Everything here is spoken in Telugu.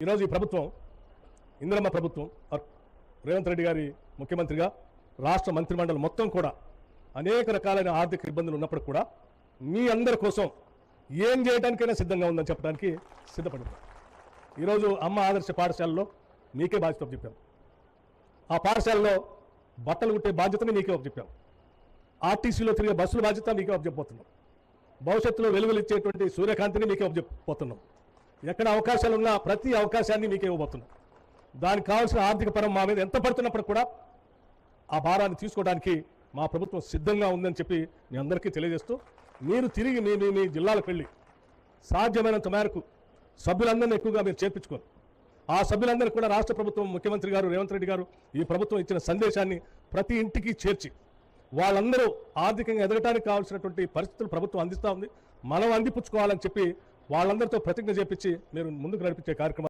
ఈరోజు ఈ ప్రభుత్వం ఇందిరమ్మ ప్రభుత్వం రేవంత్ రెడ్డి గారి ముఖ్యమంత్రిగా రాష్ట్ర మంత్రిమండలి మొత్తం కూడా అనేక రకాలైన ఆర్థిక ఇబ్బందులు ఉన్నప్పుడు కూడా మీ అందరి కోసం ఏం చేయడానికైనా సిద్ధంగా ఉందని చెప్పడానికి సిద్ధపడింది. ఈరోజు అమ్మ ఆదర్శ పాఠశాలలో మీకే బాధ్యత చెప్పాం. ఆ పాఠశాలలో బట్టలు కుట్టే బాధ్యతని మీకే చెప్పాం. ఆర్టీసీలో తిరిగే బస్సుల బాధ్యత మీకే చెప్పబోతున్నాం. భవిష్యత్తులో వెలుగులు ఇచ్చేటువంటి సూర్యకాంతిని మీకే చెప్పబోతున్నాం. ఎక్కడ అవకాశాలు ఉన్నా ప్రతి అవకాశాన్ని మీకే ఇవ్వబోతున్నాం. దానికి కావాల్సిన ఆర్థిక పరం మా మీద ఎంత పడుతున్నప్పుడు కూడా ఆ భారాన్ని తీసుకోవడానికి మా ప్రభుత్వం సిద్ధంగా ఉందని చెప్పి మీ అందరికీ తెలియజేస్తూ, మీరు తిరిగి మీ మీ జిల్లాలకు వెళ్ళి సాధ్యమైనంత మేరకు సభ్యులందరినీ ఎక్కువగా మీరు చేర్పించుకోండి. ఆ సభ్యులందరినీ కూడా రాష్ట్ర ప్రభుత్వం ముఖ్యమంత్రి గారు రేవంత్ రెడ్డి గారు ఈ ప్రభుత్వం ఇచ్చిన సందేశాన్ని ప్రతి ఇంటికి చేర్చి వాళ్ళందరూ ఆర్థికంగా ఎదగటానికి కావాల్సినటువంటి పరిస్థితులు ప్రభుత్వం అందిస్తూ ఉంది. మనం అందిపుచ్చుకోవాలని చెప్పి వాళ్ళందరితో ప్రతిజ్ఞ చేపించి మీరు ముందుకు నడిపించే కార్యక్రమం